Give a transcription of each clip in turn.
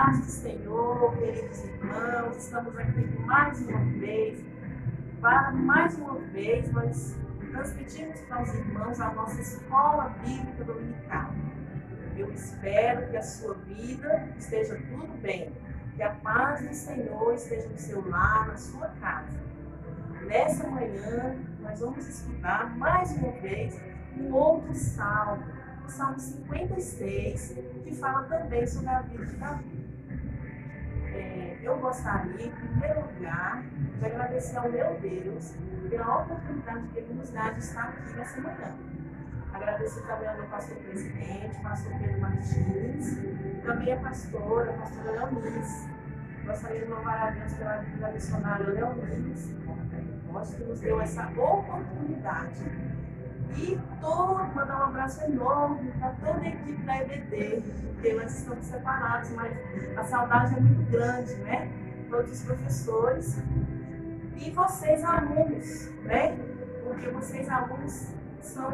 paz do Senhor, queridos irmãos, estamos aqui mais uma vez. Mais uma vez, nós transmitimos para os irmãos a nossa escola bíblica dominical. Eu espero que a sua vida esteja tudo bem, que a paz do Senhor esteja no seu lar, na sua casa. Nessa manhã, nós vamos estudar mais uma vez um outro salmo, o Salmo 56, que fala também sobre a vida de Davi. Eu gostaria, em primeiro lugar, de agradecer ao meu Deus pela oportunidade que Ele nos dá de estar aqui nessa manhã. Agradecer também ao meu pastor presidente, pastor Pedro Martins, também a pastora Leonice. Gostaria de louvar a Deus pela vida da missionária Leonice, que nos deu essa oportunidade. E mandar um abraço enorme para toda a equipe da Ebd Dia, porque nós estamos separados, mas a saudade é muito grande, né? Todos os professores e vocês alunos, né? Porque vocês alunos são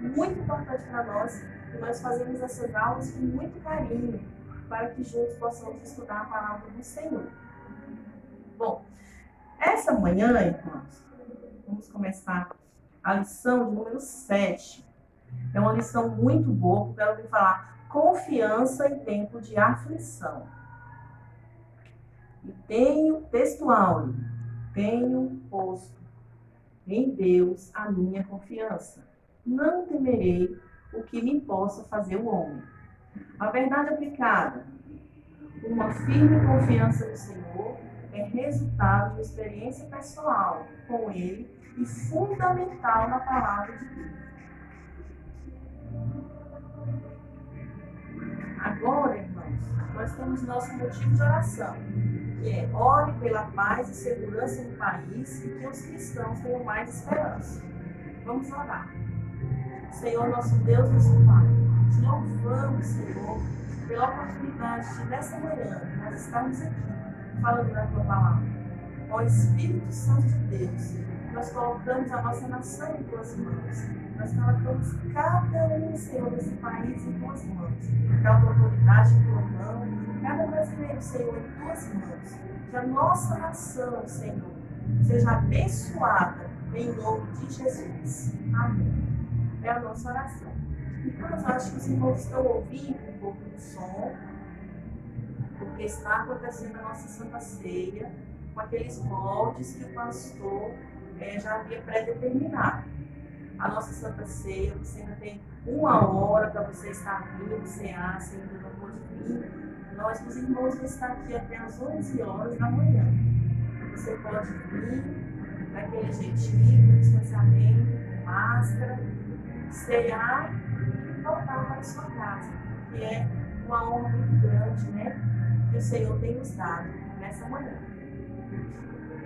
muito importantes para nós e nós fazemos essas aulas com muito carinho para que juntos possamos estudar a palavra do Senhor. Bom, essa manhã, irmãos, vamos começar a lição de número 7. É uma lição muito boa, porque ela vem falar confiança em tempo de aflição. E textual, tenho posto em Deus a minha confiança. Não temerei o que me possa fazer o homem. A verdade aplicada, uma firme confiança no Senhor, é resultado de experiência pessoal com Ele e fundamental na palavra de Deus. Agora, irmãos, nós temos nosso motivo de oração, que é ore pela paz e segurança no país e que os cristãos tenham mais esperança. Vamos orar. Senhor, nosso Deus, nosso Pai, te louvamos, Senhor, pela oportunidade de, nessa manhã, nós estarmos aqui, falando da tua palavra. Ó Espírito Santo de Deus, nós colocamos a nossa nação em tuas mãos. Nós colocamos cada um, Senhor, desse país em tuas mãos. Cada autoridade em tua mão, cada brasileiro, Senhor, em tuas mãos. Que a nossa nação, Senhor, seja abençoada em nome de Jesus. Amém. É a nossa oração. Irmãos, eu acho que os irmãos estão ouvindo um pouco do som, porque está acontecendo a nossa Santa Ceia, com aqueles moldes que o pastor já havia pré-determinado. A nossa Santa Ceia, você ainda tem 1 hora para você estar vindo, cear, se ainda não pode vir. Nós, os irmãos, vão estar aqui até às 11 horas da manhã. Você pode vir daquele jeitinho, com distanciamento, com máscara, cear e voltar para a sua casa, que é uma honra muito grande, né? Que o Senhor tem nos dado nessa manhã.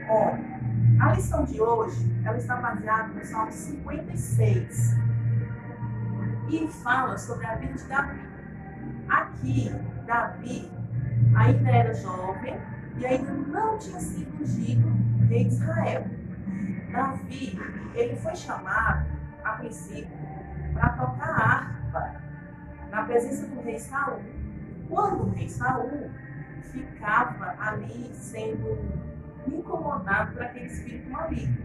Olha, a lição de hoje, ela está baseada no Salmo 56 e fala sobre a vida de Davi. Aqui, Davi ainda era jovem e ainda não tinha sido ungido rei de Israel. Davi, ele foi chamado, a princípio, para tocar harpa na presença do rei Saul. Quando o rei Saul ficava ali sendo incomodado por aquele espírito maligno.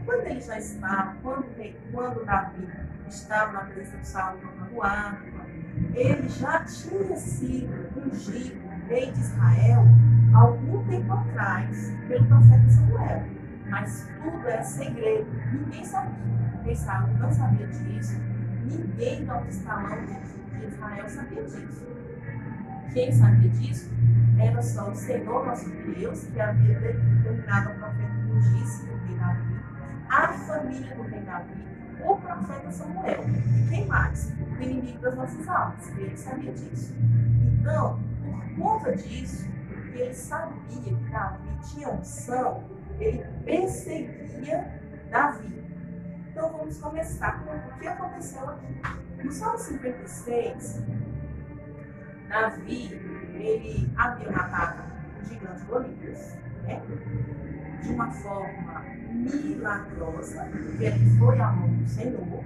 Quando ele já estava, quando Davi estava na presença de Saul tocando harpa, ele já tinha sido ungido rei de Israel algum tempo atrás pelo profeta Samuel. Mas tudo era segredo, ninguém sabia. O rei Saul não sabia disso, ninguém do alto escalão de Israel sabia disso. Quem sabia disso era só o Senhor, nosso Deus, que havia determinado ao profeta que ungisse o rei Davi, a família do rei Davi, o profeta Samuel. E quem mais? O inimigo das nossas almas. Ele sabia disso. Então, por conta disso, porque ele sabia que Davi tinha unção, ele perseguia Davi. Então, vamos começar com o que aconteceu aqui. No Salmo 56, Davi, ele havia matado o gigante Golias, né? De uma forma milagrosa, porque ele foi a mão do Senhor.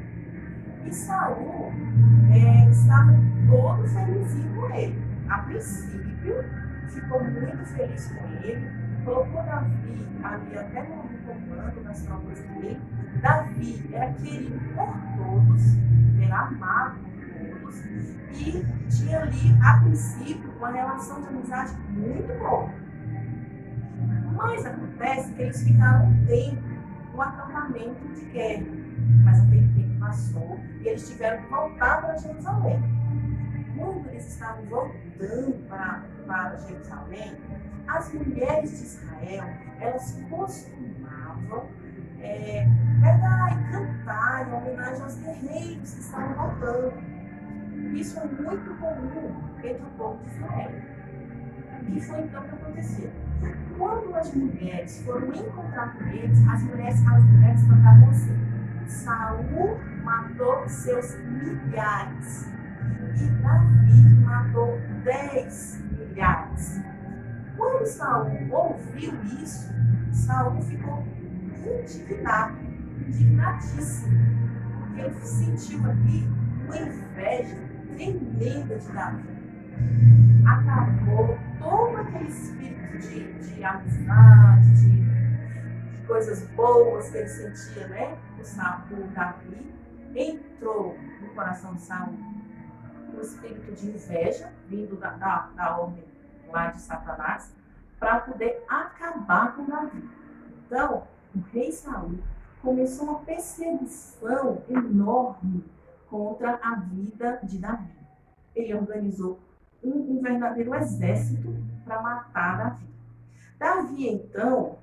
E Saul estava todo felizinho com ele. a princípio, ficou muito feliz com ele, colocou Davi ali até no comando das tropas dele. Davi era querido por todos, era amado por todos, e tinha ali, a princípio, uma relação de amizade muito boa. Mas acontece que eles ficaram um tempo no acampamento de guerra, mas aquele tempo passou e eles tiveram que voltar para Jerusalém. Quando eles estavam voltando para Jerusalém, as mulheres de Israel, elas costumavam pegar e cantar em homenagem aos guerreiros que estavam voltando. Isso é muito comum entre o povo de Israel. O que foi então que aconteceu? Quando as mulheres foram encontrar com eles, as mulheres cantavam assim: Saul matou seus milhares e Davi matou 10 milhares. Quando Saul ouviu isso, Saul ficou indignadíssimo, porque ele sentiu ali uma inveja tremenda de Davi. Acabou todo aquele espírito de amizade, de coisas boas que ele sentia, né? O Davi entrou no coração de Saul um espírito de inveja, vindo da ordem lá de Satanás, para poder acabar com Davi. Então, o rei Saul começou uma perseguição enorme contra a vida de Davi. Ele organizou um verdadeiro exército para matar Davi. Davi, então,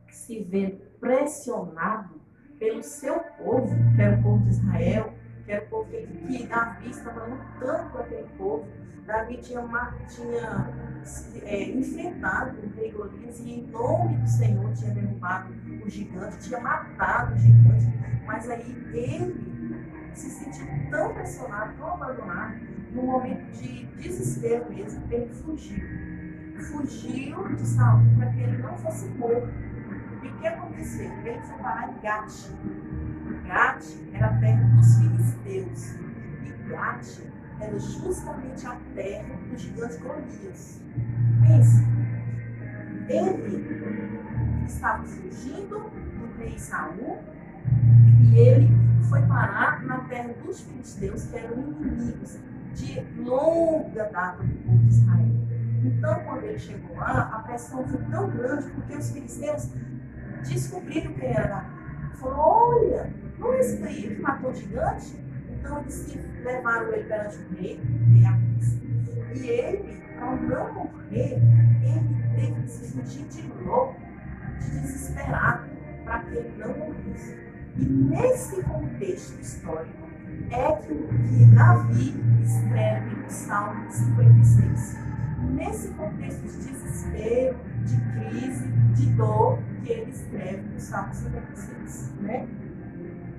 se vê pressionado pelo seu povo, que era o povo de Israel, que era o povo que Davi estava lutando com aquele povo. Davi tinha enfrentado o rei Golias e, em nome do Senhor, tinha derrubado o gigante, tinha matado o gigante, mas aí ele se sentiu tão pressionado, tão abandonado, num momento de desespero mesmo, ele fugiu de Saul para que ele não fosse morto. E o que aconteceu? Ele foi parar em Gate. Gate era a terra dos filisteus. E Gate era justamente a terra do gigante Golias. Pense, ele estava fugindo do rei Saul e ele foi parar na terra dos filisteus, que eram inimigos de longa data do povo de Israel. Então, quando ele chegou lá, a pressão foi tão grande porque os filisteus descobriram quem era Davi. Falaram: olha, não é esse daí que matou o gigante? Então eles levaram ele perante o rei Aquis. E ele, para não morrer, ele teve que se fingir de louco, de desesperado, para que ele não morresse. E nesse contexto histórico é que Davi escreve o Salmo 56. Nesse contexto de desespero, de crise, de dor, que ele escreve o Salmo 56, né?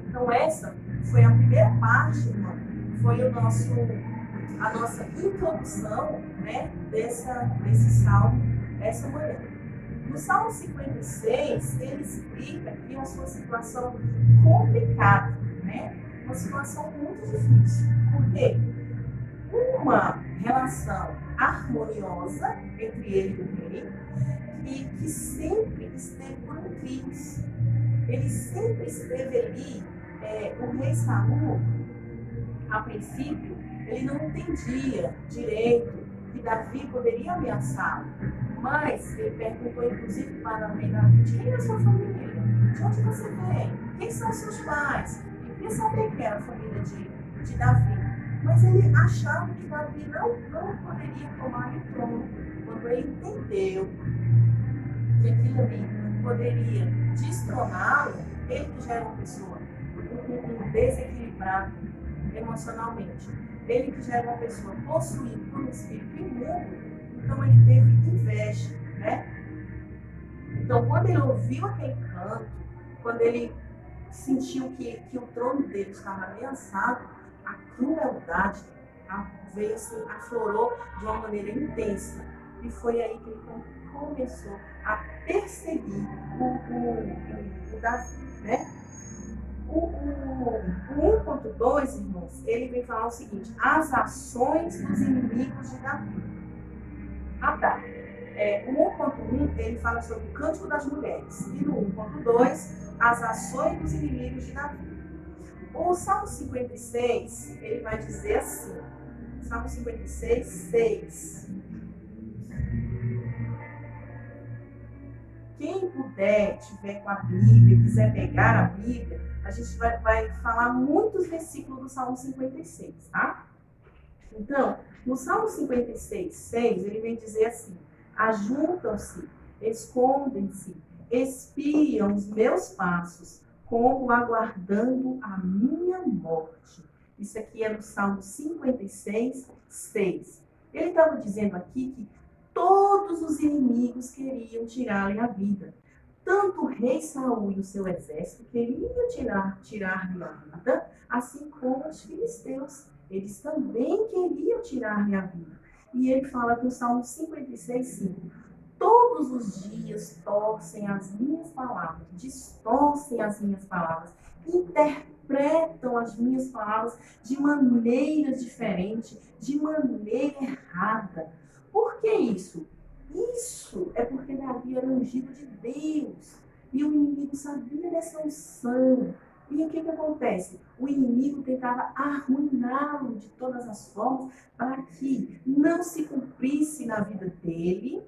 Então essa foi a primeira parte, irmão, foi a nossa introdução, né, desse salmo, essa manhã. No Salmo 56, ele explica aqui a sua situação complicada, né? Uma situação muito difícil. Por quê? Uma relação harmoniosa entre ele e o rei, e que sempre esteve por um crise. Ele sempre esteve ali. O rei Saul, a princípio, ele não entendia direito que Davi poderia ameaçá-lo. Mas ele perguntou, inclusive, para o rei Davi: quem é a sua família? De onde você vem? Quem são os seus pais? Ele queria saber quem era a família de Davi. Mas ele achava que Davi não poderia tomar o trono. Quando ele entendeu que aquilo ali poderia destroná-lo, ele que já era uma pessoa desequilibrado emocionalmente, ele que já era uma pessoa possuída por um espírito imundo, então ele teve inveja, né? Então, quando ele ouviu aquele canto, quando ele sentiu que o trono dele estava ameaçado, a crueldade veio assim, aflorou de uma maneira intensa. E foi aí que ele começou a perseguir o Davi, né? O 1.2, irmãos, ele vem falar o seguinte: as ações dos inimigos de Davi. Ah, tá. O 1.1, ele fala sobre o cântico das mulheres. E no 1.2, as ações dos inimigos de Davi. O Salmo 56, ele vai dizer assim. Salmo 56, 6. Quem puder, tiver com a Bíblia, quiser pegar a Bíblia, a gente vai falar muitos versículos do Salmo 56, tá? Então, no Salmo 56, 6, ele vem dizer assim: ajuntam-se, escondem-se, espiam os meus passos, como aguardando a minha morte. Isso aqui é no Salmo 56, 6. Ele estava dizendo aqui que todos os inimigos queriam tirar-lhe a vida. Tanto o rei Saul e o seu exército queriam tirar-lhe a vida, assim como os filisteus. Eles também queriam tirar-lhe a vida. E ele fala no Salmo 56, 5. Todos os dias torcem as minhas palavras, distorcem as minhas palavras, interpretam as minhas palavras de maneira diferente, de maneira errada. Por que isso? Isso é porque Davi era ungido de Deus. E o inimigo sabia dessa unção. E o que acontece? O inimigo tentava arruiná-lo de todas as formas para que não se cumprisse na vida dele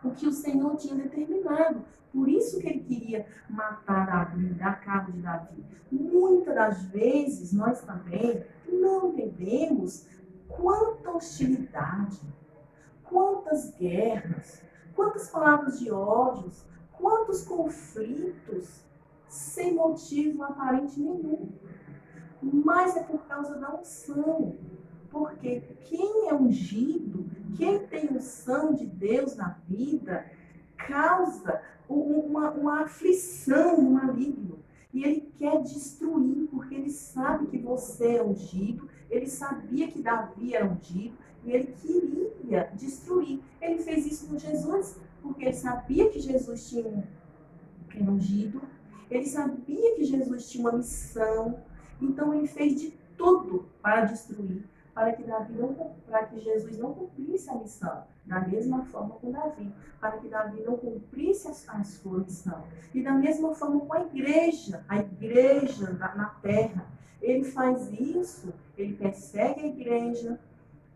o que o Senhor tinha determinado. Por isso que ele queria matar Davi, dar cabo de Davi. Muitas das vezes nós também não entendemos quanta hostilidade, quantas guerras, quantas palavras de ódios, quantos conflitos sem motivo aparente nenhum. Mas é por causa da unção. Porque quem é ungido, quem tem unção de Deus na vida, causa uma aflição, um maligno. E ele quer destruir, porque ele sabe que você é ungido, ele sabia que Davi era ungido, e ele queria destruir. Ele fez isso com Jesus, porque ele sabia que Jesus era ungido, ele sabia que Jesus tinha uma missão, então ele fez de tudo para destruir, para que Jesus não cumprisse a missão, da mesma forma com Davi, para que Davi não cumprisse a sua missão. E da mesma forma com a igreja na terra. Ele faz isso, ele persegue a igreja,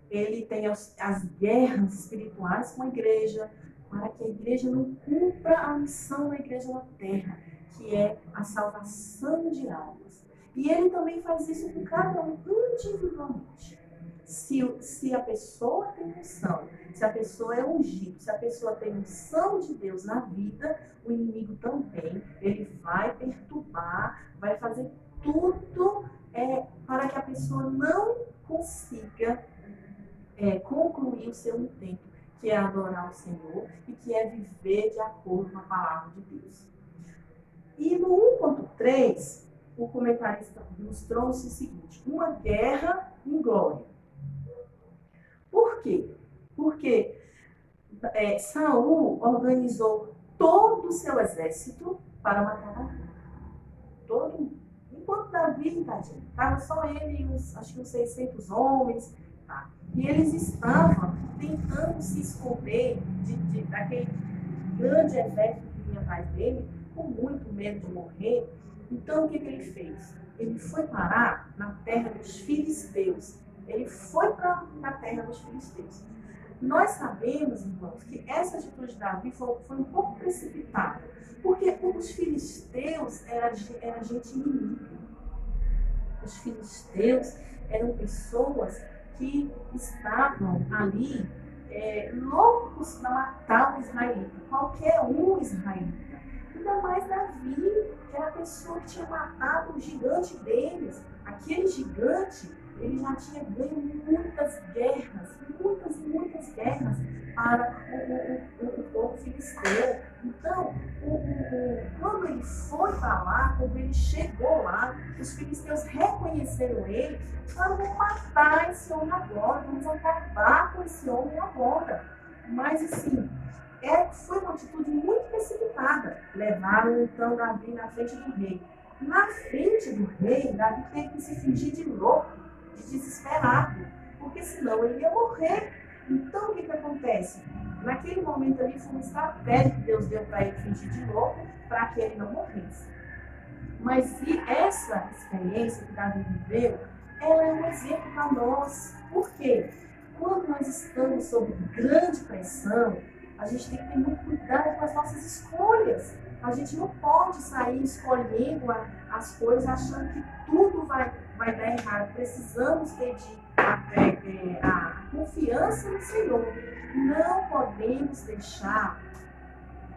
ele tem as guerras espirituais com a igreja, para que a igreja não cumpra a missão da igreja na terra, que é a salvação de almas. E ele também faz isso com cada um individualmente. Se a pessoa tem unção, se a pessoa é ungida, se a pessoa tem unção de Deus na vida, o inimigo também, ele vai perturbar, vai fazer tudo para que a pessoa não consiga concluir o seu intento, que é adorar o Senhor e que é viver de acordo com a palavra de Deus. E no 1.3, o comentarista nos trouxe o seguinte: uma guerra em glória. Por quê? Porque Saul organizou todo o seu exército para matar Davi. Enquanto Davi, tadinho, estava só ele e acho que uns 600 homens. Tá? E eles estavam tentando se esconder daquele grande exército que vinha atrás dele, com muito medo de morrer. Então, o que ele fez? Ele foi parar na terra dos filisteus. Ele foi para a terra dos filisteus. Nós sabemos, irmãos, que essa atitude de Davi foi um pouco precipitada, porque os filisteus eram gente inimiga. Os filisteus eram pessoas que estavam ali loucos para matar o israelita, qualquer um israelita. Ainda mais Davi, que era a pessoa que tinha matado o gigante deles. Aquele gigante, ele já tinha ganho muitas guerras, muitas e muitas guerras para o povo filisteu. Então, quando ele foi para lá, quando ele chegou lá, os filisteus reconheceram ele, falaram: vamos matar esse homem agora, vamos acabar com esse homem agora. Mas assim, foi uma atitude muito precipitada. Levaram então Davi na frente do rei. Na frente do rei, Davi teve que se fingir de louco, de desesperado, porque senão ele ia morrer. Então, o que acontece? Naquele momento ali, foi uma estratégia que Deus deu para ele fingir de louco, para que ele não morresse. Mas e essa experiência que Davi viveu, ela é um exemplo para nós. Por quê? Quando nós estamos sob grande pressão, a gente tem que ter muito cuidado com as nossas escolhas. A gente não pode sair escolhendo as coisas achando que tudo vai dar errado. Precisamos pedir a confiança no Senhor. Não podemos deixar...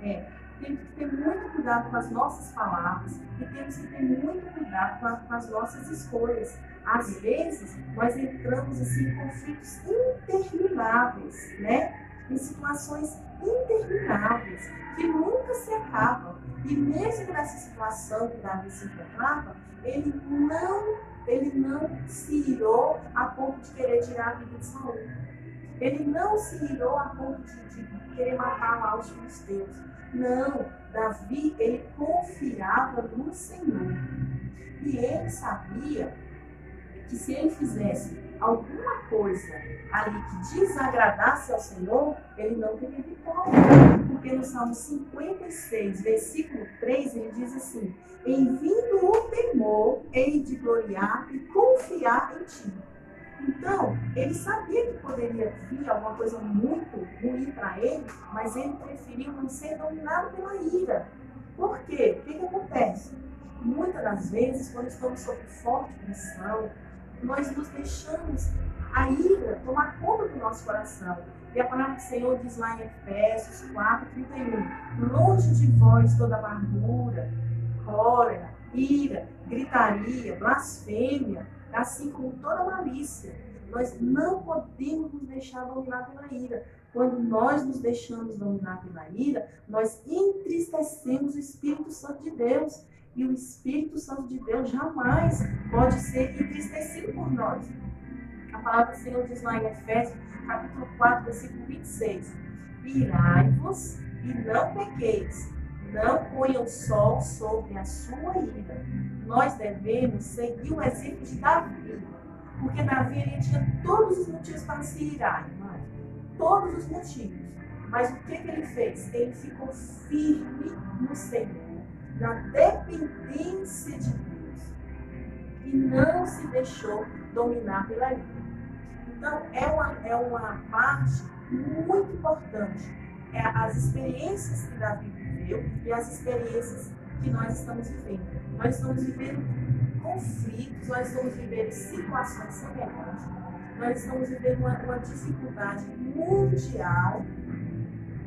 temos que ter muito cuidado com as nossas palavras e temos que ter muito cuidado com as nossas escolhas. Às vezes, nós entramos assim, em conflitos intermináveis, né? Em situações intermináveis, que nunca se acabam. E mesmo nessa situação que Davi se encontrava, ele não se irou a ponto de querer tirar a vida de Saul. Ele não se irou a ponto de querer matar lá os filisteus. Não, Davi, ele confiava no Senhor. E ele sabia que se ele fizesse alguma coisa ali que desagradasse ao Senhor, ele não teria vitória. Porque no Salmo 56, versículo 3, ele diz assim: em vindo o temor, hei de gloriar e confiar em ti. Então, ele sabia que poderia vir alguma coisa muito ruim para ele, mas ele preferiu não ser dominado pela ira. Por quê? O que acontece? Muitas das vezes, quando estamos sob forte pressão, nós nos deixamos a ira tomar conta do nosso coração. E a palavra do Senhor diz lá em Efésios 4:31, longe de vós toda amargura, cólera, ira, gritaria, blasfêmia, assim como toda malícia. Nós não podemos nos deixar dominar pela ira. Quando nós nos deixamos dominar pela ira, nós entristecemos o Espírito Santo de Deus. E o Espírito Santo de Deus jamais pode ser entristecido por nós. A palavra do Senhor diz lá em Efésios, capítulo 4, versículo 26. Irai-vos e não pequeis. Não ponham o sol sobre a sua ira. Nós devemos seguir o exemplo de Davi. Porque Davi ele tinha todos os motivos para se irar, irmão. Todos os motivos. Mas o que ele fez? Ele ficou firme no Senhor, na dependência de Deus. E não se deixou dominar pela ira. Então, é uma parte muito importante. As experiências que Davi viveu e as experiências que nós estamos vivendo. Nós estamos vivendo conflitos, nós estamos vivendo situações semelhantes, nós estamos vivendo uma dificuldade mundial,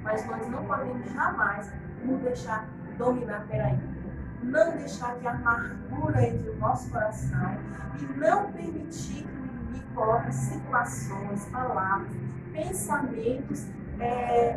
mas nós não podemos jamais nos deixar dominar pela ira, não deixar que a amargura entre o nosso coração e não permitir que o inimigo coloque situações, palavras, pensamentos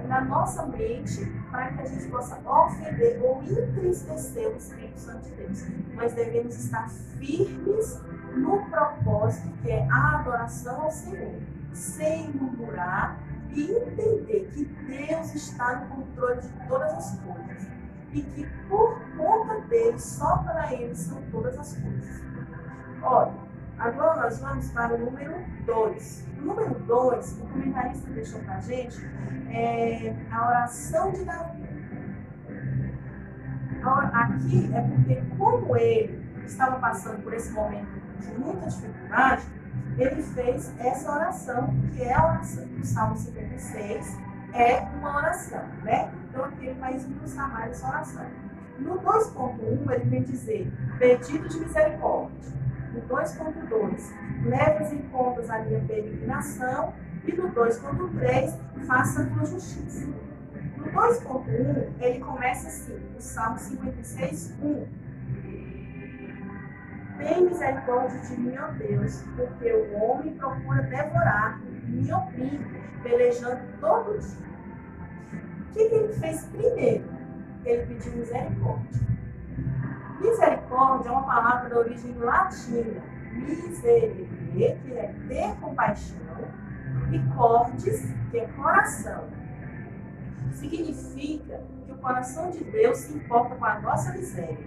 na nossa mente para que a gente possa ofender ou entristecer o Espírito Santo de Deus. Nós devemos estar firmes no propósito que é a adoração ao Senhor, sem murmurar e entender que Deus está no controle de todas as coisas e que por conta dele, só para ele são todas as coisas. Olha, agora nós vamos para o número 2. O número 2, o comentarista deixou para a gente a oração de Davi. Aqui é porque, como ele estava passando por esse momento de muita dificuldade, ele fez essa oração, que é a oração do Salmo 56, é uma oração, né? Então aqui ele vai esmiuçar mais essa oração. No 2.1 ele vem dizer, pedido de misericórdia. No 2.2, levas em contas a minha peregrinação. E no 2.3, faça a tua justiça. No 2.1, ele começa assim, no Salmo 56, 1. Tem misericórdia de mim, ó Deus, porque o homem procura devorar-me e me oprime, pelejando todo dia. O que ele fez primeiro? Ele pediu misericórdia. Misericórdia é uma palavra de origem latina. Miserere, que é ter compaixão, e cordes, que é coração. Significa que o coração de Deus se importa com a nossa miséria.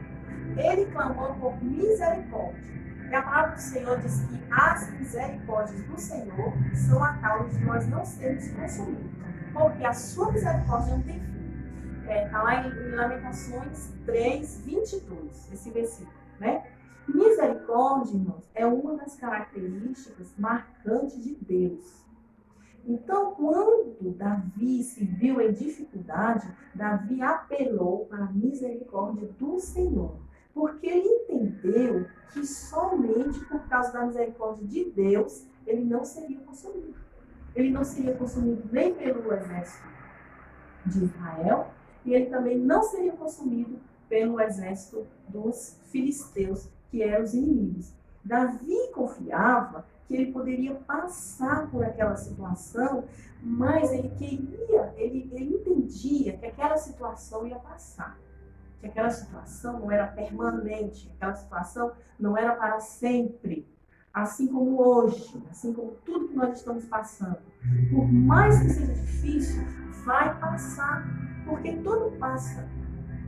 ele clamou por misericórdia. E a palavra do Senhor diz que as misericórdias do Senhor são a causa de nós não sermos consumidos, porque a sua misericórdia não tem fim. Está lá em Lamentações 3, 22, esse versículo, né? Misericórdia, irmãos, é uma das características marcantes de Deus. Então, quando Davi se viu em dificuldade, Davi apelou para a misericórdia do Senhor, porque ele entendeu que somente por causa da misericórdia de Deus, ele não seria consumido. Ele não seria consumido nem pelo exército de Israel, e ele também não seria consumido pelo exército dos filisteus, que eram os inimigos. Davi confiava que ele poderia passar por aquela situação, mas ele entendia que aquela situação ia passar, que aquela situação não era permanente, aquela situação não era para sempre, assim como hoje, assim como tudo que nós estamos passando. Por mais que seja difícil, vai passar, porque tudo passa.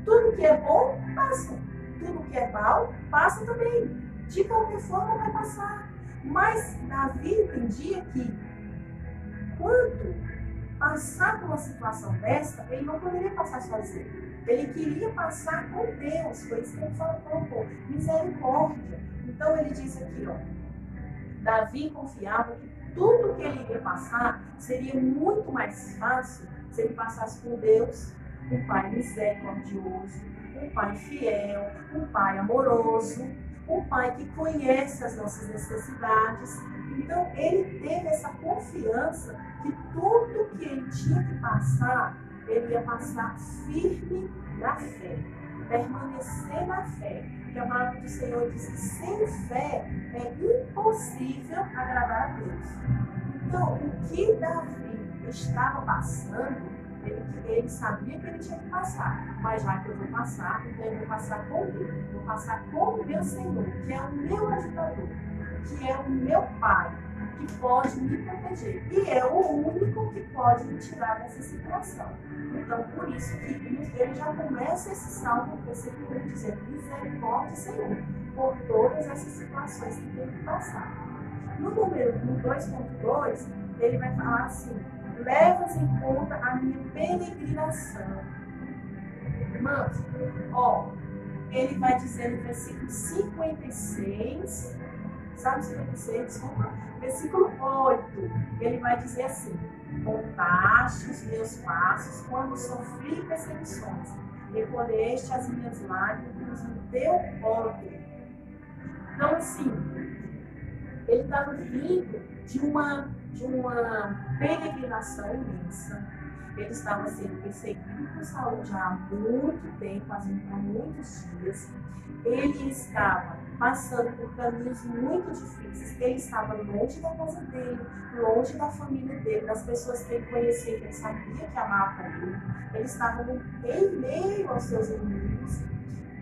Tudo que é bom, passa. Tudo que é mal, passa também. De qualquer forma, vai passar. Mas Davi entendia que quando passar por uma situação dessa, ele não poderia passar sozinho. Ele queria passar com Deus. Foi isso que ele falou, misericórdia. Então ele diz aqui, Davi confiava que tudo que ele iria passar seria muito mais fácil se ele passasse com Deus, um pai misericordioso, um pai fiel, um pai amoroso, um pai que conhece as nossas necessidades. Então, ele teve essa confiança que tudo que ele tinha que passar, ele ia passar firme na fé, permanecer na fé. Porque a palavra do Senhor diz que sem fé é impossível agradar a Deus. Então, o que Davi estava passando, ele sabia que ele tinha que passar, mas já que eu vou passar, então eu vou passar com Deus, vou passar com o meu Senhor, que é o meu ajudador, que é o meu Pai, que pode me proteger, e é o único que pode me tirar dessa situação. Então, por isso que ele já começa esse salmo, versículo 1, dizendo: misericórdia, Senhor, por todas essas situações que tem que passar. No 2.2, ele vai falar assim: levas em conta a minha peregrinação. Irmãos, ele vai dizer no versículo 56, Salmo 56, desculpa, versículo 8, ele vai dizer assim: contaste os meus passos quando sofri perseguições, recolheste as minhas lágrimas no teu odre. Então, assim, ele estava vindo de uma peregrinação imensa. Ele estava sendo perseguido por Saul já há muito tempo, há muitos dias. Ele estava passando por caminhos muito difíceis. Ele estava longe da casa dele, longe da família dele, das pessoas que ele conhecia, que ele sabia que amava ele. Ele estava em meio aos seus inimigos.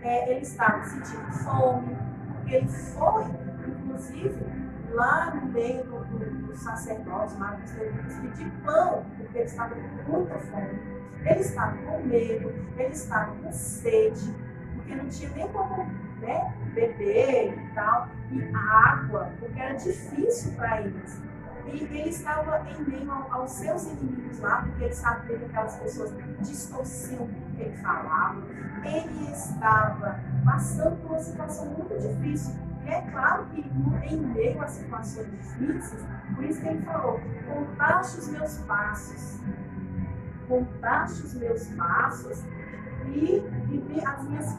Ele estava sentindo fome, porque ele foi, inclusive, lá no meio dos sacerdotes, lá dos levitas, pedir pão, porque ele estava com muita fome. Ele estava com medo, ele estava com sede, porque não tinha nem como beber e tal, e água, porque era difícil para eles. E ele estava em meio aos seus inimigos lá, porque ele sabia que aquelas pessoas distorciam o que ele falava. Ele estava passando por uma situação muito difícil. E é claro que em meio a situações difíceis, por isso que ele falou: contaste os meus passos, e vi as minhas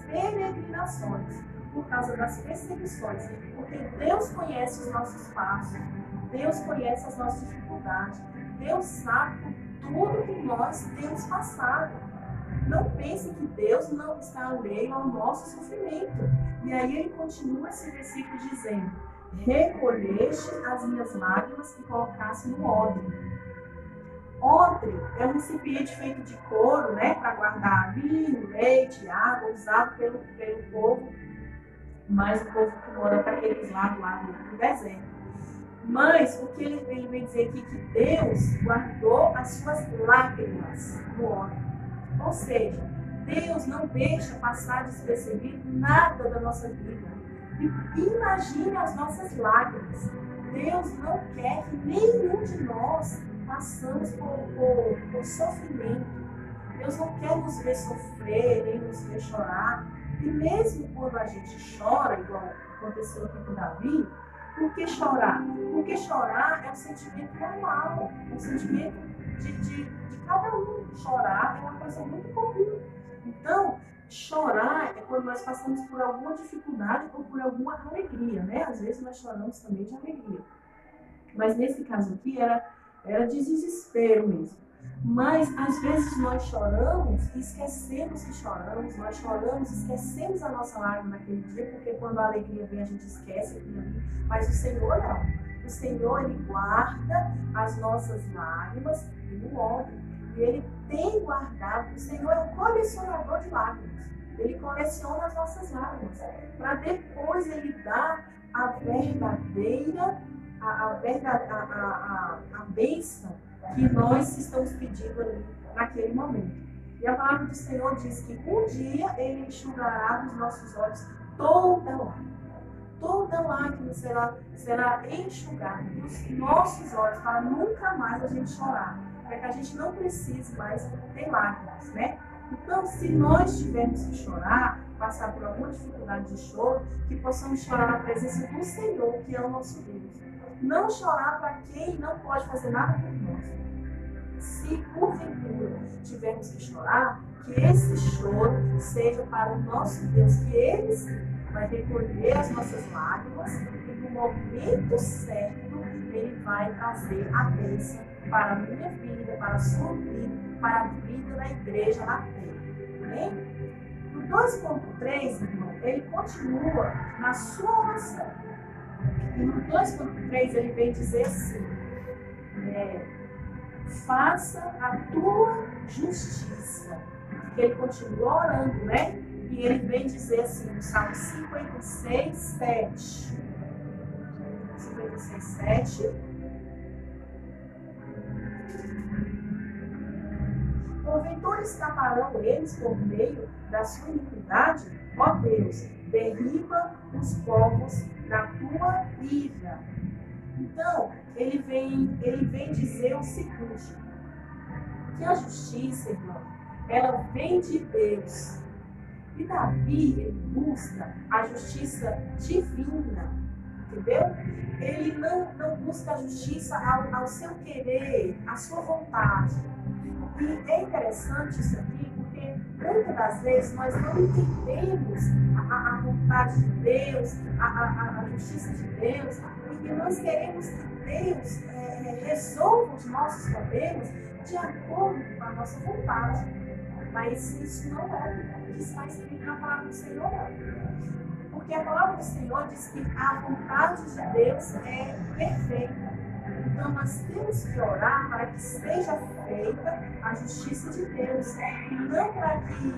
peregrinações, por causa das perseguições, porque Deus conhece os nossos passos, Deus conhece as nossas dificuldades, Deus sabe tudo que nós temos passado. Não pense que Deus não está alheio ao nosso sofrimento. E aí ele continua esse versículo dizendo: recolheste as minhas lágrimas e colocaste no odre. Odre é um recipiente feito de couro, para guardar vinho, leite, água, usado pelo povo, mas o povo que mora para aqueles lados lá no deserto. Mas o que ele vem dizer aqui, que Deus guardou as suas lágrimas no odre. Ou seja, Deus não deixa passar despercebido nada da nossa vida. E imagine as nossas lágrimas. Deus não quer que nenhum de nós passamos por sofrimento. Deus não quer nos ver sofrer, nem nos ver chorar. E mesmo quando a gente chora, igual aconteceu aqui com Davi, por que chorar? Porque chorar é um sentimento normal, é um sentimento de cada um. Chorar é uma coisa muito comum. Então, chorar é quando nós passamos por alguma dificuldade ou por alguma alegria, né? Às vezes nós choramos também de alegria. Mas nesse caso aqui era desespero mesmo. Mas às vezes nós choramos e esquecemos que choramos, nós choramos e esquecemos a nossa lágrima naquele dia, porque quando a alegria vem a gente esquece aquilo ali. Mas o Senhor não. O Senhor, Ele guarda as nossas lágrimas e não olha. E Ele tem guardado. O Senhor é um colecionador de lágrimas. Ele coleciona as nossas lágrimas para depois Ele dar a verdadeira, a bênção que nós estamos pedindo ali naquele momento. E a palavra do Senhor diz que um dia Ele enxugará dos nossos olhos toda lágrima. Toda lágrima será enxugada dos nossos olhos para nunca mais a gente chorar. Para que a gente não precise mais ter lágrimas, né? Então, se nós tivermos que chorar, passar por alguma dificuldade de choro, que possamos chorar na presença do Senhor, que é o nosso Deus. Não chorar para quem não pode fazer nada por nós. Se porventura tivermos que chorar, que esse choro seja para o nosso Deus, que Ele vai recolher as nossas lágrimas e no momento certo Ele vai trazer a bênção para a minha vida, para a sua vida, para a vida da igreja na terra. Amém? No 2.3, irmão, ele continua na sua oração. E no 2.3 ele vem dizer assim, faça a tua justiça. Ele continua orando, né? E ele vem dizer assim, no Salmo 56, 7. 56, 7. Porventura escaparão eles por meio da sua iniquidade? Ó Deus, derriba os povos na tua ira. Então, ele vem dizer o seguinte, que a justiça, irmão, ela vem de Deus. E Davi, ele busca a justiça divina, entendeu? Ele não busca a justiça ao seu querer, à sua vontade. E é interessante isso aqui, porque muitas das vezes nós não entendemos a vontade de Deus, a justiça de Deus, e nós queremos que Deus resolva os nossos problemas de acordo com a nossa vontade. Mas isso não é o que está escrito na palavra do Senhor. Porque a palavra do Senhor diz que a vontade de Deus é perfeita. Então nós temos que orar para que seja feita a justiça de Deus. E não para que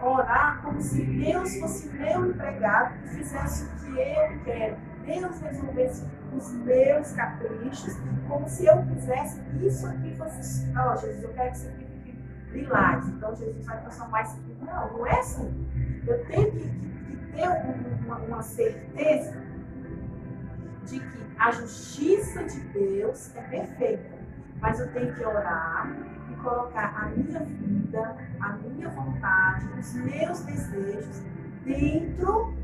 orar como se Deus fosse meu empregado e fizesse o que eu quero. Deus resolvesse os meus caprichos, como se eu quisesse que isso aqui fosse. Jesus, eu quero que isso aqui fique lilás. Então Jesus vai transformar isso aqui. Não é assim. Eu tenho que ter uma certeza de que a justiça de Deus é perfeita, mas eu tenho que orar e colocar a minha vida, a minha vontade, os meus desejos dentro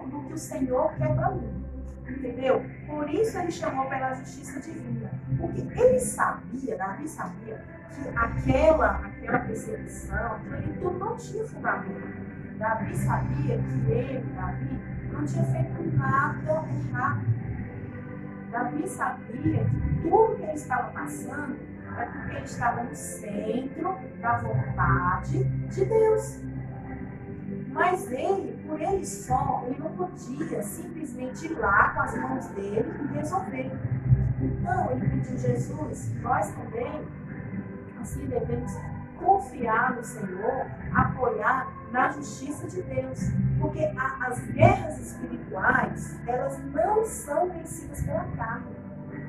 do que o Senhor quer para mim, entendeu? Por isso ele chamou pela justiça divina, porque ele sabia, Davi sabia, que aquela perseguição, aquilo tudo não tinha fundamento. Davi sabia que ele, Davi, não tinha feito nada errado. Davi sabia que tudo que ele estava passando é porque ele estava no centro da vontade de Deus. Mas ele, por ele só, ele não podia simplesmente ir lá com as mãos dele e resolver. Então, ele pediu, Jesus, nós também, assim, devemos confiar no Senhor, apoiar na justiça de Deus. Porque as guerras espirituais, elas não são vencidas pela carne.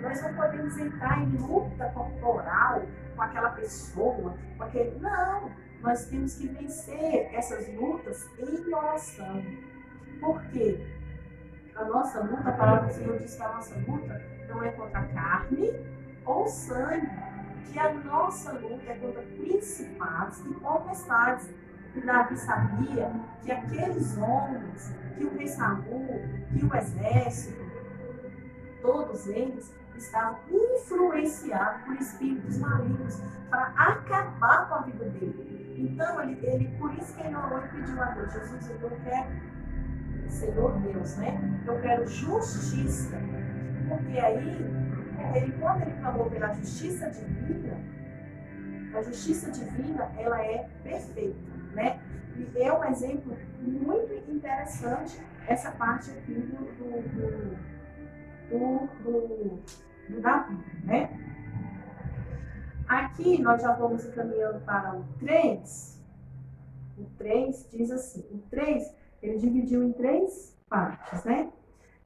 Nós não podemos entrar em luta corporal com aquela pessoa, com aquele... Não, nós temos que vencer essas lutas em oração. Por quê? A nossa luta, a palavra do Senhor diz que a nossa luta não é contra a carne ou sangue, que a nossa luta é contra principados e potestades. E Davi sabia que aqueles homens, que o rei Saul, que o exército, todos eles estavam influenciados por espíritos malignos para acabar com a vida dele. Então, por isso que ele orou e pediu a Deus: Jesus, eu quero, Senhor Deus, né? Eu quero justiça. Porque aí, quando ele clamou pela justiça divina, a justiça divina, ela é perfeita, né? E é um exemplo muito interessante essa parte aqui do Davi, né? Aqui nós já vamos encaminhando para o 3. O 3 diz assim, o 3 ele dividiu em 3 partes, né?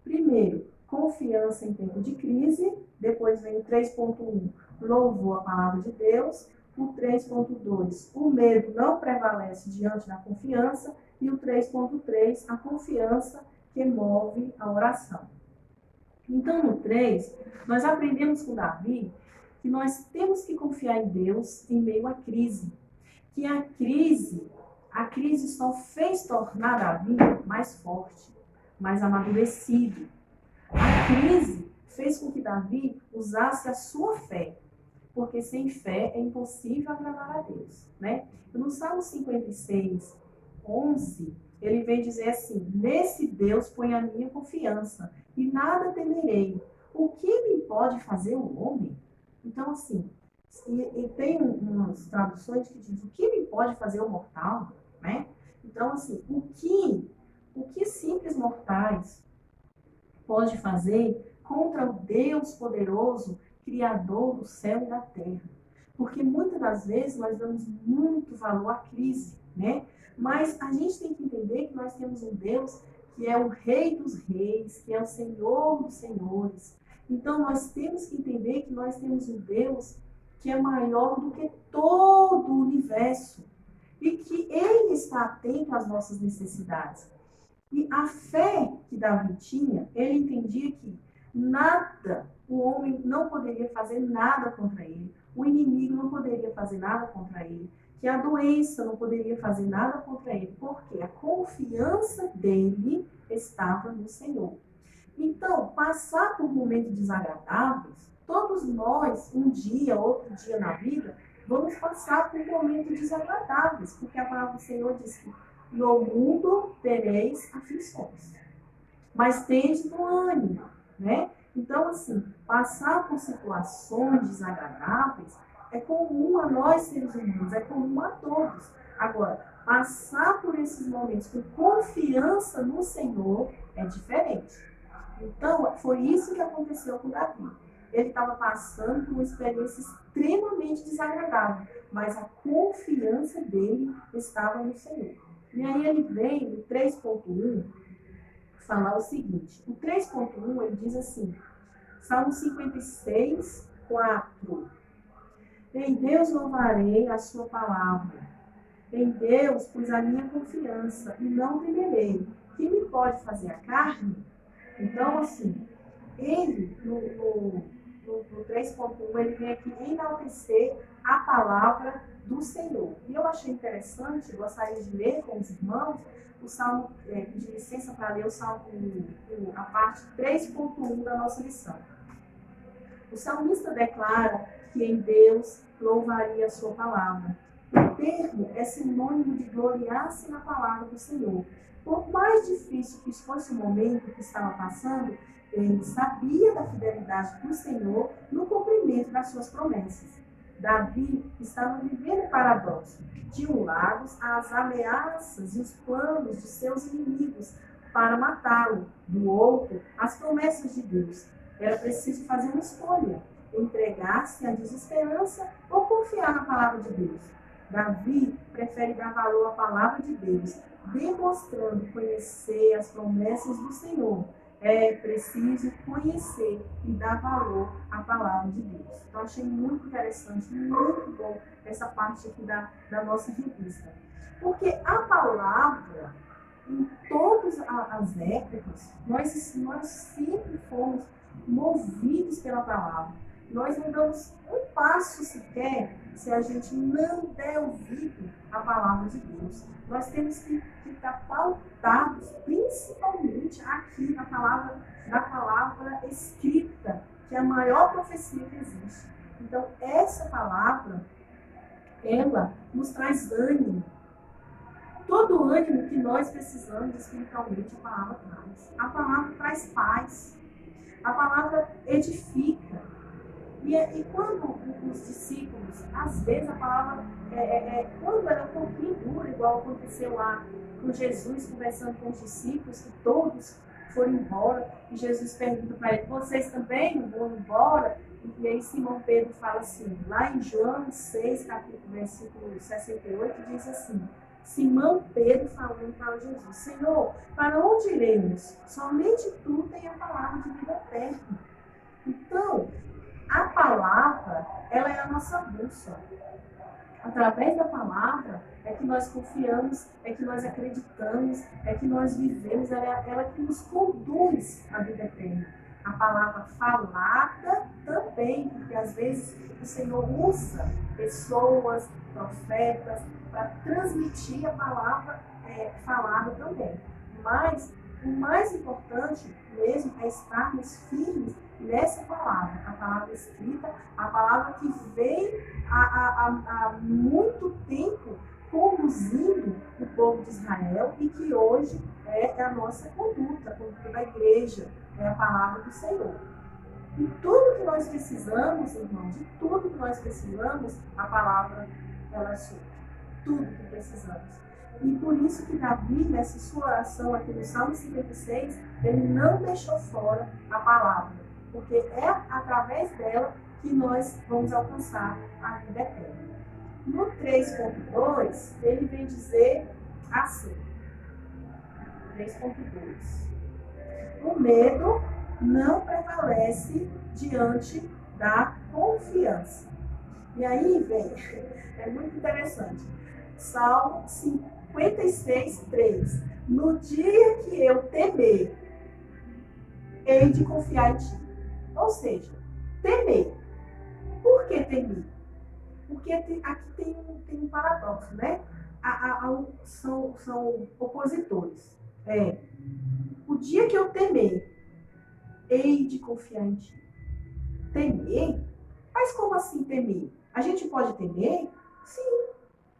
Primeiro, confiança em tempo de crise. Depois vem o 3.1, louvor a palavra de Deus. O 3.2, o medo não prevalece diante da confiança. E o 3.3, a confiança que move a oração. Então, no 3, nós aprendemos com Davi que nós temos que confiar em Deus em meio à crise. Que a crise só fez tornar Davi mais forte, mais amadurecido. A crise fez com que Davi usasse a sua fé, porque sem fé é impossível agradar a Deus, né? No Salmo 56, 11, ele vem dizer assim: nesse Deus põe a minha confiança e nada temerei. O que me pode fazer o homem? Então, assim, e tem umas traduções que dizem: o que me pode fazer o mortal, né? Então, assim, o que simples mortais pode fazer contra o Deus poderoso, Criador do céu e da terra? Porque muitas das vezes nós damos muito valor à crise, né? Mas a gente tem que entender que nós temos um Deus que é o Rei dos Reis, que é o Senhor dos Senhores. Então nós temos que entender que nós temos um Deus que é maior do que todo o universo e que Ele está atento às nossas necessidades. E a fé que Davi tinha, ele entendia que nada, o homem não poderia fazer nada contra ele, o inimigo não poderia fazer nada contra ele, que a doença não poderia fazer nada contra ele, porque a confiança dele estava no Senhor. Então, passar por momentos desagradáveis, todos nós, um dia, outro dia na vida, vamos passar por momentos desagradáveis, porque a palavra do Senhor diz que no mundo tereis aflições, mas tende bom ânimo, né? Então, assim, passar por situações desagradáveis é comum a nós, seres humanos, é comum a todos. Agora, passar por esses momentos com confiança no Senhor é diferente. Então, foi isso que aconteceu com Davi. Ele estava passando por uma experiência extremamente desagradável, mas a confiança dele estava no Senhor. E aí ele vem no 3.1 falar o seguinte. O 3.1 ele diz assim, Salmo 56, 4. Em Deus louvarei a sua palavra. Em Deus pus a minha confiança e não temerei. Que me pode fazer a carne? Então, assim, ele, no 3.1, ele vem aqui enaltecer a palavra do Senhor. E eu achei interessante, gostaria de ler com os irmãos, o Salmo, de licença para ler o Salmo, a parte 3.1 da nossa lição. O salmista declara que em Deus louvaria a sua palavra. O termo é sinônimo de gloriar-se na palavra do Senhor. Por mais difícil que fosse o momento que estava passando, ele sabia da fidelidade do Senhor no cumprimento das suas promessas. Davi estava vivendo o paradoxo. De um lado, as ameaças e os planos de seus inimigos para matá-lo. Do outro, as promessas de Deus. Era preciso fazer uma escolha, entregar-se à desesperança ou confiar na palavra de Deus. Davi prefere dar valor à palavra de Deus, demonstrando conhecer as promessas do Senhor é preciso conhecer e dar valor à palavra de Deus. Então, achei muito interessante, muito bom essa parte aqui da nossa revista. Porque a palavra, em todas as épocas, nós sempre fomos movidos pela palavra. Nós não damos um passo sequer se a gente não der ouvido à palavra de Deus. Nós temos que estar pautados, principalmente aqui na palavra escrita, que é a maior profecia que existe. Então, essa palavra, ela nos traz ânimo. Todo o ânimo que nós precisamos espiritualmente, a palavra traz. A palavra traz paz. A palavra edifica. E quando os discípulos, às vezes a palavra, quando era um pouquinho dura, igual aconteceu lá com Jesus conversando com os discípulos, que todos foram embora, e Jesus pergunta para ele, vocês também não vão embora? E aí Simão Pedro fala assim, lá em João 6, versículo 68, diz assim, Simão Pedro falando para Jesus, Senhor, para onde iremos? Somente tu tens a palavra de vida eterna. Então, a palavra, ela é a nossa bússola. Através da palavra é que nós confiamos, é que nós acreditamos, é que nós vivemos, ela que nos conduz à vida eterna. A palavra falada também, porque às vezes o Senhor usa pessoas, profetas, para transmitir a palavra falada também. Mas o mais importante mesmo é estarmos firmes nessa palavra, a palavra escrita, a palavra que vem há muito tempo conduzindo o povo de Israel e que hoje é a nossa conduta, a conduta da igreja, é a palavra do Senhor. E tudo que nós precisamos, irmãos, de tudo que nós precisamos, a palavra ela supre. Tudo que precisamos. E por isso que Davi, nessa sua oração aqui no Salmo 56, ele não deixou fora a palavra, porque é através dela que nós vamos alcançar a vida eterna. No 3.2, ele vem dizer assim, 3.2, o medo não prevalece diante da confiança. E aí vem, é muito interessante, Salmo 56, 3. No dia que eu temer, hei de confiar em ti. Ou seja, temer. Por que temer? Porque aqui tem um paradoxo, né? São opositores. O dia que eu temer, hei de confiar em ti. Temer? Mas como assim temer? A gente pode temer? Sim.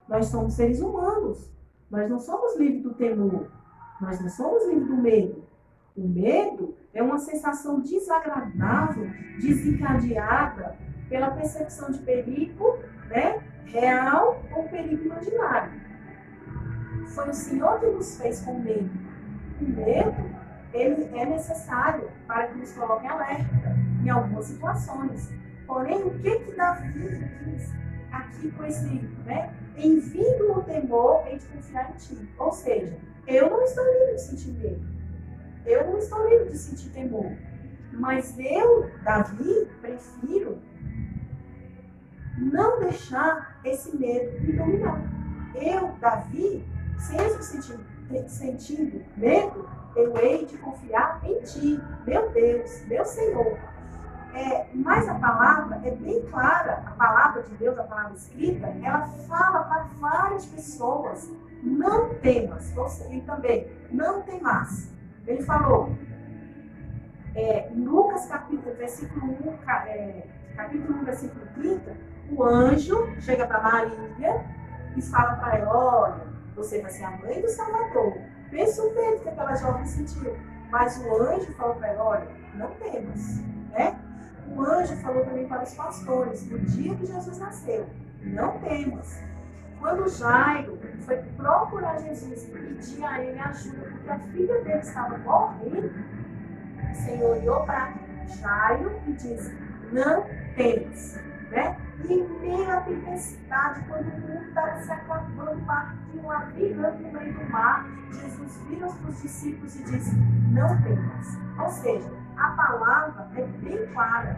Nós somos seres humanos. Nós não somos livres do temor. Nós não somos livres do medo. O medo é uma sensação desagradável, desencadeada pela percepção de perigo, né, real ou perigo imaginário. Foi o Senhor que nos fez com medo. O medo, ele é necessário para que nos coloque em alerta em algumas situações. Porém, o que Davi diz aqui com esse, né? Em vindo o temor, hei de confiar em ti. Ou seja, eu não estou livre de sentir medo. Eu não estou livre de sentir temor. Mas eu, Davi, prefiro não deixar esse medo me dominar. Eu, Davi, mesmo sentindo medo, eu hei de confiar em ti, meu Deus, meu Senhor. Mas a palavra é bem clara, a palavra de Deus, a palavra escrita, ela fala para várias pessoas, não temas, e também, não temas. Ele falou, Lucas capítulo 1, versículo 30, o anjo chega para Maria e fala para ela, olha, você vai ser a mãe do Salvador. Pensa o medo que aquela jovem sentiu. Mas o anjo falou para ela, olha, não temas, né? O anjo falou também para os pastores, no dia que Jesus nasceu, não temas. Quando Jairo foi procurar Jesus e pedir a ele ajuda, porque a filha dele estava morrendo, o Senhor olhou para Jairo e disse, não temas. né? E em meio à tempestade, quando o mundo estava se acabando, o barquinho lá virando no meio do mar, Jesus vira para os discípulos e diz: não temas. Ou seja, a palavra é bem clara.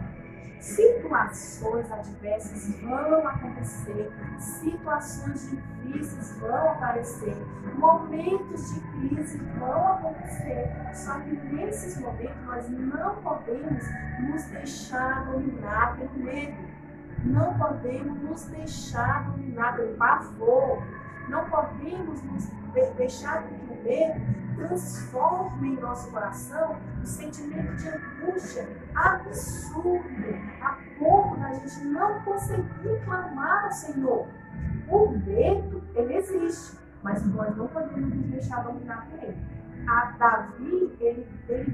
Situações adversas vão acontecer, situações difíceis vão aparecer, momentos de crise vão acontecer. Só que nesses momentos nós não podemos nos deixar dominar pelo medo. Não podemos nos deixar dominar pelo pavor. Não podemos nos deixar que o medo transforme em nosso coração um sentimento de angústia absurdo, a ponto da gente não conseguir clamar ao Senhor. O medo, ele existe, mas nós não podemos nos deixar dominar por ele. A Davi, ele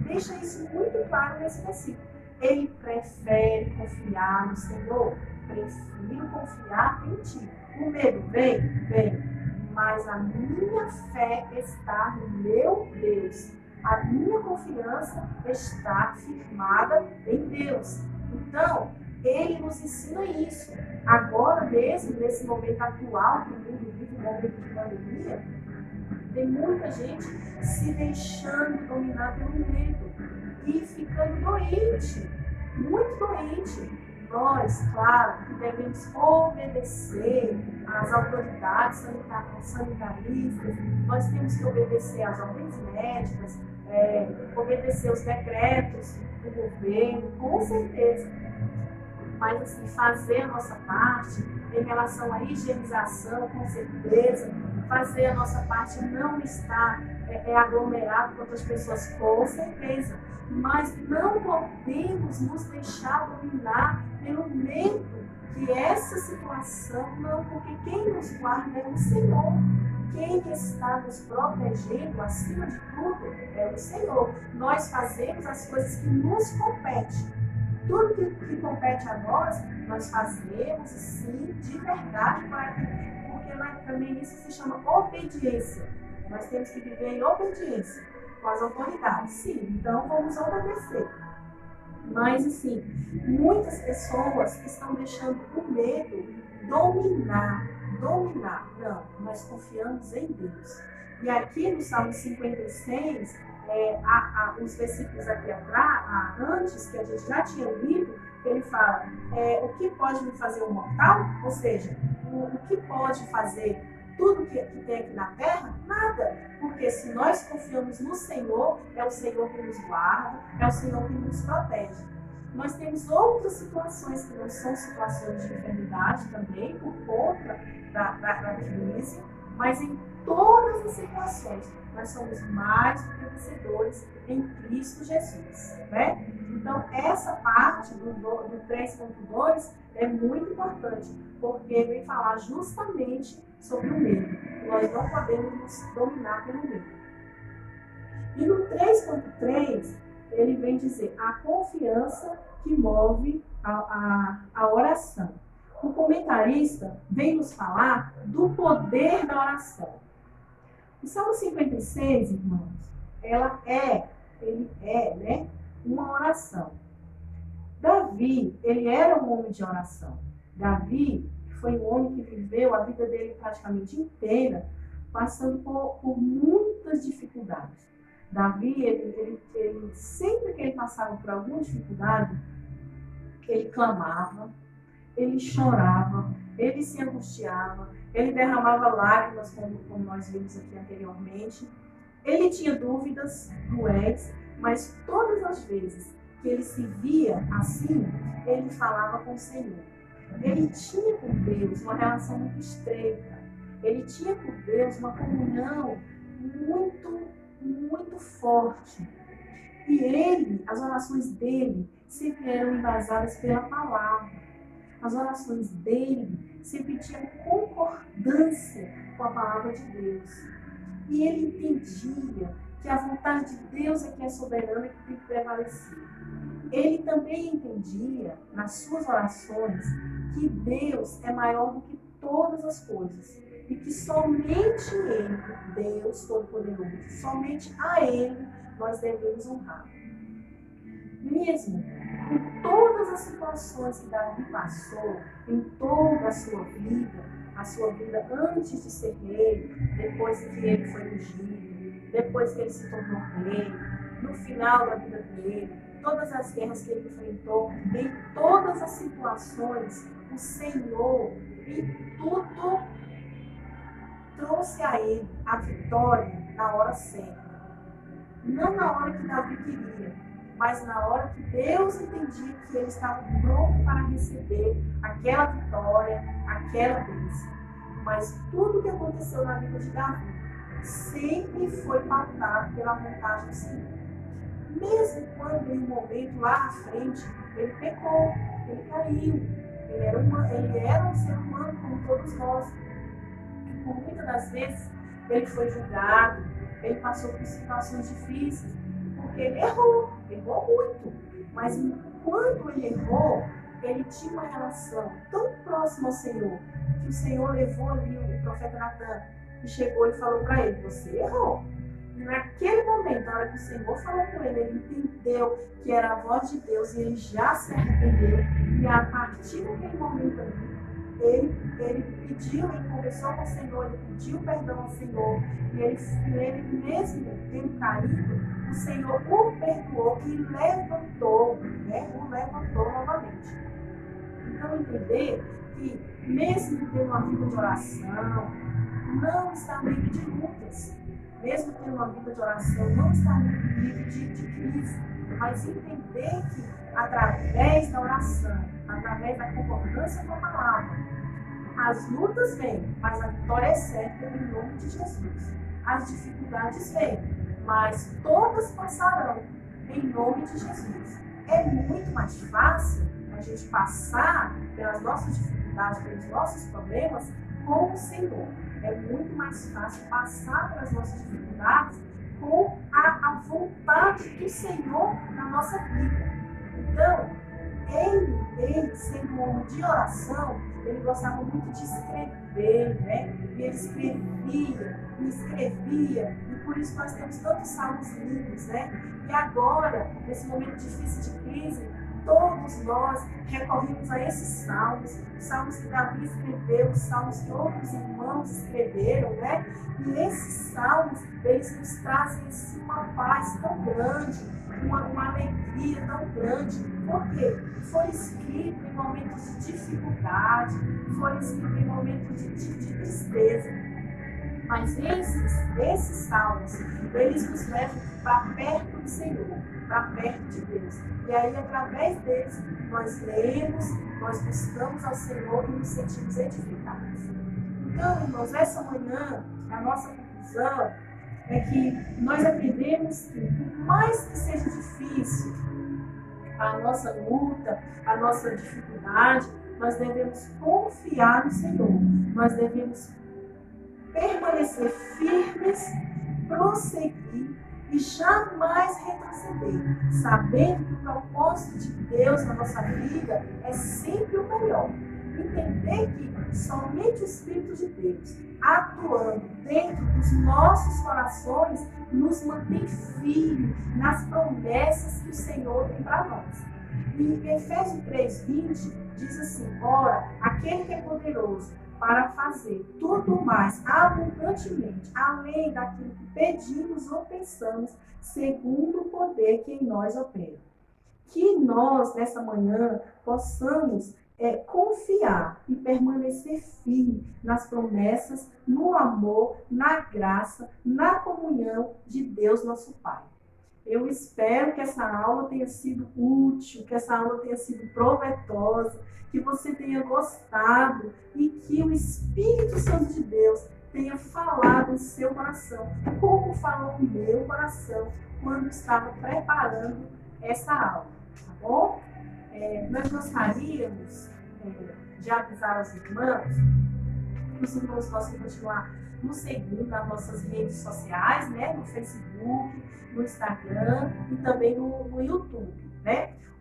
deixa isso muito claro nesse versículo. Ele prefere confiar no Senhor. Prefiro confiar em ti. O medo vem? Vem. Mas a minha fé está no meu Deus. A minha confiança está firmada em Deus. Então, ele nos ensina isso. Agora mesmo, nesse momento atual que o mundo vive, um momento de pandemia, tem muita gente se deixando dominar pelo medo e ficando doente, muito doente. Nós, claro, que devemos obedecer às autoridades sanitaristas, nós temos que obedecer às ordens médicas, obedecer os decretos do governo, com certeza. Mas, assim, fazer a nossa parte em relação à higienização, com certeza. Fazer a nossa parte, não estar aglomerado com outras pessoas, com certeza. Mas não podemos nos deixar dominar pelo medo que essa situação, não, porque quem nos guarda é o Senhor. Quem está nos protegendo, acima de tudo, é o Senhor. Nós fazemos as coisas que nos competem. Tudo que compete a nós fazemos, sim, de verdade, porque também isso se chama obediência. Nós temos que viver em obediência com as autoridades. Sim, então vamos obedecer. Mas, assim, muitas pessoas estão deixando o medo dominar. Não, nós confiamos em Deus. E aqui no Salmo 56, os versículos aqui atrás, antes, que a gente já tinha lido, ele fala, o que pode me fazer um mortal? Ou seja, o que pode fazer tudo que tem aqui na terra? Nada. Porque se nós confiamos no Senhor, é o Senhor que nos guarda, é o Senhor que nos protege. Nós temos outras situações que não são situações de enfermidade também, por conta da crise, mas em todas as situações nós somos mais do que vencedores em Cristo Jesus, né? Então essa parte do 3.2 é muito importante, porque vem falar justamente sobre o medo. Nós não podemos nos dominar pelo medo. E no 3.3 ele vem dizer a confiança que move a oração. O comentarista vem nos falar do poder da oração. O Salmo 56, irmãos, ele é, né, uma oração. Davi, ele era um homem de oração. Davi foi um homem que viveu a vida dele praticamente inteira, passando por muitas dificuldades. Davi, ele sempre que ele passava por alguma dificuldade, ele clamava, ele chorava, ele se angustiava, ele derramava lágrimas, como nós vimos aqui anteriormente. Ele tinha dúvidas cruéis, mas todas as vezes que ele se via assim, ele falava com o Senhor. Ele tinha com Deus uma relação muito estreita. Ele tinha com Deus uma comunhão muito forte. E as orações dele sempre eram embasadas pela palavra. As orações dele sempre tinham concordância com a palavra de Deus. E ele entendia que a vontade de Deus é que é soberana e que tem que prevalecer. Ele também entendia, nas suas orações, que Deus é maior do que todas as coisas. E que somente Ele, Deus Todo-Poderoso, somente a Ele nós devemos honrar. Mesmo em todas as situações que Davi passou, em toda a sua vida antes de ser rei, depois que ele foi ungido, depois que ele se tornou rei, no final da vida dele, todas as guerras que ele enfrentou, em todas as situações, o Senhor em tudo trouxe a ele a vitória na hora certa. Não na hora que Davi queria, mas na hora que Deus entendia que ele estava pronto para receber aquela vitória, aquela bênção. Mas tudo que aconteceu na vida de Davi sempre foi pautado pela vontade do Senhor. Mesmo quando em um momento lá à frente ele pecou, ele caiu, ele era um ser humano como todos nós. E por muitas das vezes ele foi julgado, ele passou por situações difíceis, porque ele errou muito. Mas quando ele errou, ele tinha uma relação tão próxima ao Senhor, que o Senhor levou ali o profeta Natan e chegou e falou para ele: você errou. E naquele momento, na hora que o Senhor falou com ele, ele entendeu que era a voz de Deus e ele já se arrependeu. E a partir daquele momento ali, ele pediu, ele conversou com o Senhor, ele pediu perdão ao Senhor. E ele mesmo tendo caído, o Senhor o perdoou e levantou, o levantou novamente. Então, entender que mesmo tendo uma vida de oração, não está livre de lutas. Mesmo tendo uma vida de oração, não está livre de crise. Mas entender que através da oração, através da concordância com a palavra, as lutas vêm, mas a vitória é certa em nome de Jesus. As dificuldades vêm, mas todas passarão em nome de Jesus. É muito mais fácil a gente passar pelas nossas dificuldades, pelos nossos problemas com o Senhor. É muito mais fácil passar pelas nossas dificuldades com a vontade do Senhor na nossa vida. Então, ele sendo um homem de oração, ele gostava muito de escrever, E ele escrevia, e por isso nós temos tantos salmos lindos, E agora, nesse momento difícil de crise, todos nós recorremos a esses salmos, os salmos que Davi escreveu, os salmos que outros irmãos escreveram, E esses salmos, eles nos trazem assim, uma paz tão grande, uma alegria tão grande, porque foi escrito em momentos de dificuldade, foi escrito em momentos de tristeza. Mas esses salmos, eles nos levam para perto do Senhor, para perto de Deus. E aí, através deles, nós lemos, nós buscamos ao Senhor e nos sentimos edificados. Então, irmãos, essa manhã, a nossa conclusão é que nós aprendemos que, por mais que seja difícil a nossa luta, a nossa dificuldade, nós devemos confiar no Senhor. Nós devemos permanecer firmes, prosseguir e jamais retroceder, sabendo que o propósito de Deus na nossa vida é sempre o melhor. Entender que somente o Espírito de Deus, atuando dentro dos nossos corações, nos mantém firmes nas promessas que o Senhor tem para nós. E Efésios 3:20 diz assim: ora, aquele que é poderoso para fazer tudo mais abundantemente, além daquilo que pedimos ou pensamos, segundo o poder que em nós opera. Que nós, nessa manhã, possamos confiar e permanecer firme nas promessas, no amor, na graça, na comunhão de Deus, nosso Pai. Eu espero que essa aula tenha sido útil, que essa aula tenha sido proveitosa, que você tenha gostado e que o Espírito Santo de Deus tenha falado no seu coração, como falou no meu coração quando estava preparando essa aula, tá bom? Nós gostaríamos de avisar os irmãos que os irmãos possam continuar nos seguindo nas nossas redes sociais, no Facebook, no Instagram e também no YouTube,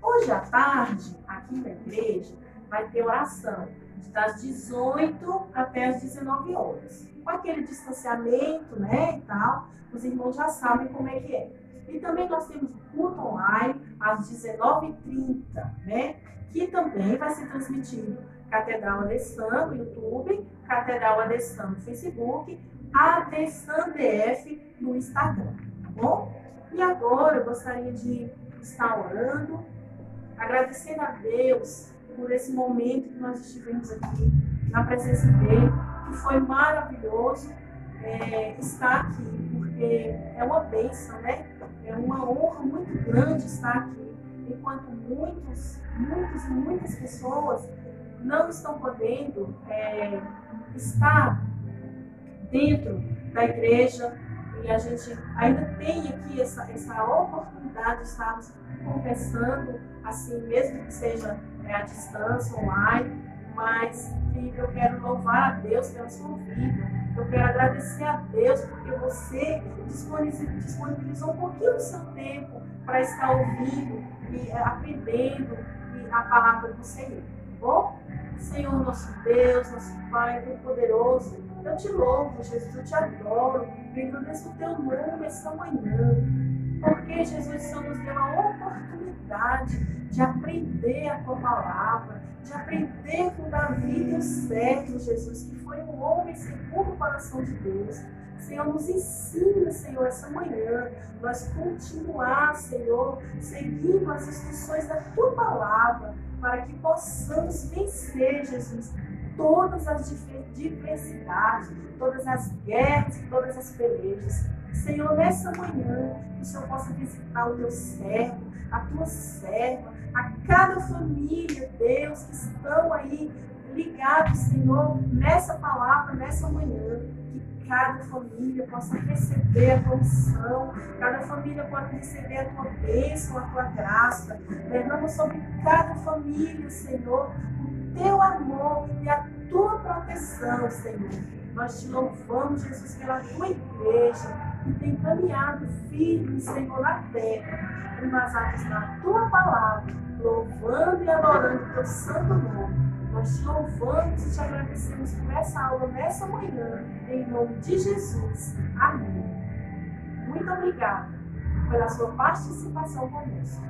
Hoje à tarde, aqui na igreja, vai ter oração das 18 até as 19 horas. Com aquele distanciamento, e tal, os irmãos já sabem como é que é. E também nós temos o culto online, às 19h30, né? Que também vai ser transmitido Catedral Adestan no YouTube, Catedral Adestan no Facebook, Adestan DF no Instagram, tá bom? E agora eu gostaria de estar orando, agradecendo a Deus por esse momento que nós estivemos aqui na presença dele, que foi maravilhoso estar aqui, porque é uma bênção, né? É uma honra muito grande estar aqui, enquanto muitas pessoas não estão podendo estar dentro da igreja, e a gente ainda tem aqui essa oportunidade de estarmos conversando, assim, mesmo que seja à distância, online, mas eu quero louvar a Deus pela sua vida. Eu quero agradecer a Deus porque você disponibilizou um pouquinho do seu tempo para estar ouvindo e aprendendo a palavra do Senhor, tá bom? Senhor, nosso Deus, nosso Pai Todo-Poderoso, eu te louvo, Jesus, eu te adoro, eu engrandeço o teu nome esta manhã, porque, Jesus, o Senhor nos deu a oportunidade de aprender a tua palavra, de aprender com Davi, teu servo, Jesus, que foi um homem segundo o coração de Deus. Senhor, nos ensina, Senhor, essa manhã, nós continuar, Senhor, seguindo as instruções da tua palavra, para que possamos vencer, Jesus, todas as diversidades, todas as guerras e todas as pelejas. Senhor, nessa manhã, que o Senhor possa visitar o teu servo, a tua serva, a cada família, Deus, que estão aí ligados, Senhor, nessa palavra, nessa manhã, que cada família possa receber a tua unção, cada família possa receber a tua bênção, a tua graça. Derrama sobre cada família, Senhor, o teu amor e a tua proteção, Senhor. Nós te louvamos, Jesus, pela tua igreja, que tem caminhado firme, Senhor, na terra, embasados na tua palavra, louvando e adorando o teu santo nome. Nós te louvamos e te agradecemos por essa aula nessa manhã, em nome de Jesus. Amém. Muito obrigada pela sua participação conosco.